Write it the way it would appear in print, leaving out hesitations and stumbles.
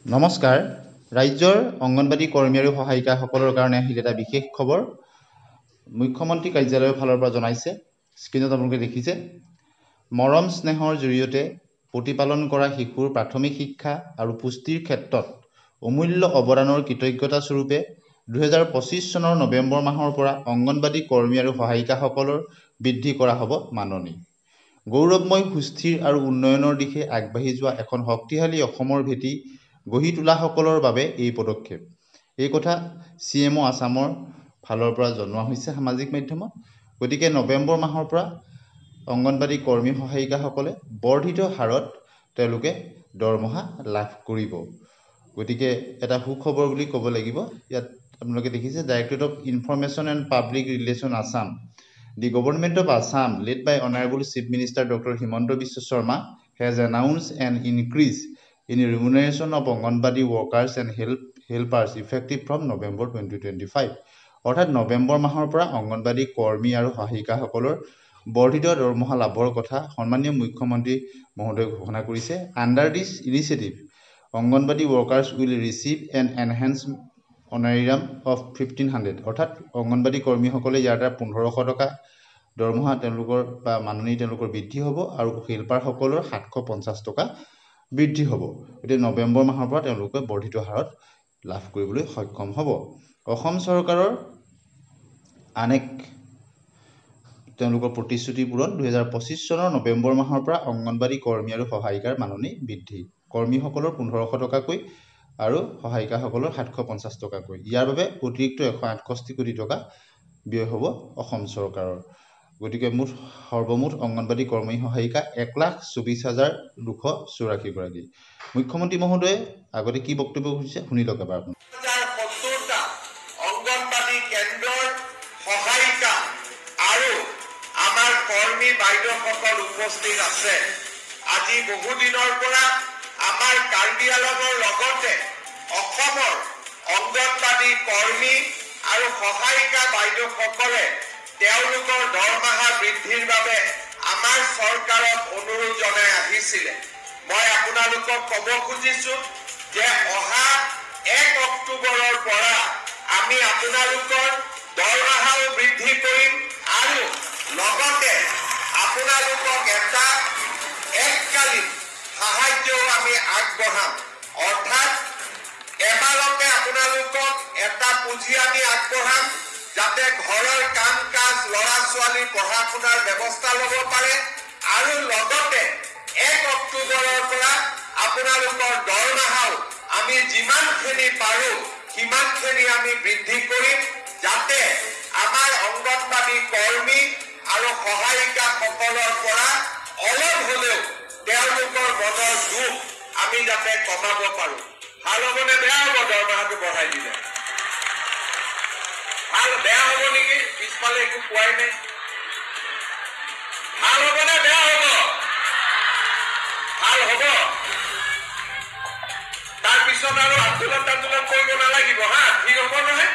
নমস্কাৰ ৰাজ্যৰ অংগনবাড়ী কৰ্মী আৰু সহায়িকাসকলৰ কাৰণে আহিল এটা বিশেষ খবৰ মুখ্যমন্ত্ৰী কাৰ্যালয়ৰ ফালৰ পৰা জনাইছে স্ক্ৰীনত আপোনালোকে দেখিছে মৰম স্নেহৰ জৰিয়তে প্ৰতিপালন কৰা শিশুৰ প্ৰাথমিক শিক্ষা আৰু পুষ্টিৰ ক্ষেত্ৰত অমূল্য অৱদানৰ কৃতজ্ঞতা স্বৰূপে 2025 চনৰ নৱেম্বৰ মাহৰ পৰা অংগনবাড়ী কৰ্মী আৰু সহায়িকাসকলৰ বৃদ্ধি কৰা হ'ব মাননি গৌৰৱময় সুস্থিৰ আৰু উন্নয়নৰ দিশে আগবাঢ়ি যোৱা এখন শক্তিশালী অসমৰ ভেটি গঢ়ি তোলাসকলৰ বাবে এই পদক্ষেপ এই কথা CMO আসামৰ ফালৰ পৰা জনোৱা হৈছে সামাজিক মাধ্যমত গতিকে নৱেম্বৰ মাহৰ পৰা অংগনবাড়ী কৰ্মী সহায়িকাসকলে বৰ্ধিত হাৰত তেওঁলোকে দৰমহা লাভ কৰিব গতিকে এটা সুখবৰ বুলি ক'ব লাগিব ইয়াত আপোনালোকে দেখিছে directorate of information and public relation Assam The government of Assam, led by Honorable Chief Minister Dr. Himanta Biswa Sharma, has announced an increase in remuneration of Anganwadi workers and helpers effective from November 2025. অৰ্থাৎ নৱেম্বৰ মাহৰ পৰা অংগনবাড়ী কৰ্মী আৰু সহায়িকাসকলৰ বৰ্ধিত দৰমহা লাভৰ কথা সন্মানীয় মুখ্যমন্ত্ৰী মহোদয়ে ঘোষণা কৰিছে Under this initiative, Anganwadi workers will receive an enhanced honorarium of 1500 অৰ্থাৎ অংগনবাড়ী কৰ্মীসকলে ইয়াৰ দ্বাৰা 1500 টকা দৰমহা তেওঁলোকৰ বা মাননি তেওঁলোকৰ বৃদ্ধি হ'ব আৰু হেল্পাৰসকলৰ 750 টকা বৃদ্ধি হ'ব এতিয়া নৱেম্বৰ মাহৰ পৰা তেওঁলোকে বৰ্ধিত হাৰত লাভ কৰিবলৈ সক্ষম হ'ব অসম চৰকাৰৰ আনেক তেওঁলোকৰ প্ৰতিশ্ৰুতি পূৰণ 2025 চনৰ নৱেম্বৰ মাহৰ পৰা অংগনবাড়ী কৰ্মী আৰু সহায়িকাৰ মাননি বৃদ্ধি কৰ্মীসকলৰ 1500 টকাকৈ আৰু সহায়িকাসকলৰ 750 টকাকৈ ইয়াৰ বাবে অতিৰিক্ত 168 কোটি টকা ব্যয় হ'ব অসম চৰকাৰৰ গতিকে সৰ্বমুঠ অংগনবাড়ী কৰ্মী সহায়িকা 1,24,284 গৰাকী মুখ্যমন্ত্ৰী মহোদয়ে আগতে কি বক্তব্য কৰিছে শুনি লওক এবাৰ আপুনি অংগনবাড়ী কেন্দ্ৰৰ সহায়িকা আৰু আমাৰ কৰ্মী বাইদেউসকল উপস্থিত আছে আজি বহু দিনৰ পৰা আমাৰ কাৰ্বি আংলঙৰ লগতে অসমৰ অংগনবাড়ী কৰ্মী আৰু সহায়িকা বাইদেউসকলে তেওঁলোকৰ দৰমহা বৃদ্ধিৰ বাবে আমাৰ চৰকাৰক অনুৰোধ জনাই আহিছিল মই আপোনালোকক ক'ব খুজিছো যে অহা 1 অক্টোবৰৰ পৰা আমি আপোনালোকৰ দৰমহাও বৃদ্ধি কৰিম আৰু লগতে আপোনালোকক এটা এককালীন সাহায্যও আমি আগবঢ়াম অৰ্থাৎ এবাৰতে আপোনালোকক এটা পুঁজি আমি আগবঢ়াম যাতে ঘৰৰ কাম কাজ ল'ৰা ছোৱালী পঢ়া শুনাৰ ব্যৱস্থা ল'ব পাৰে আৰু লগতে 1 অক্টোবৰৰ পৰা আপোনালোকৰ দৰমহাও আমি যিমানখিনি পাৰোঁ সিমানখিনি আমি বৃদ্ধি কৰিম যাতে আমাৰ অংগনবাড়ী কৰ্মী আৰু সহায়িকাসকলৰ পৰা অলপ হ'লেও তেওঁলোকৰ মনৰ দুখ আমি যাতে কমাব পাৰোঁ ভাল হ'বনে বেয়া হ'ব দৰমহাটো বঢ়াই দিলে ভাল বেয়া হ'ব নেকি পিছফালে একো কোৱাই নাই ভাল হ'বনে বেয়া হ'ব ভাল হ'ব তাৰপিছত আৰু আন্দোলন কৰিব নালাগিব হা ঠিক হ'ব নহয়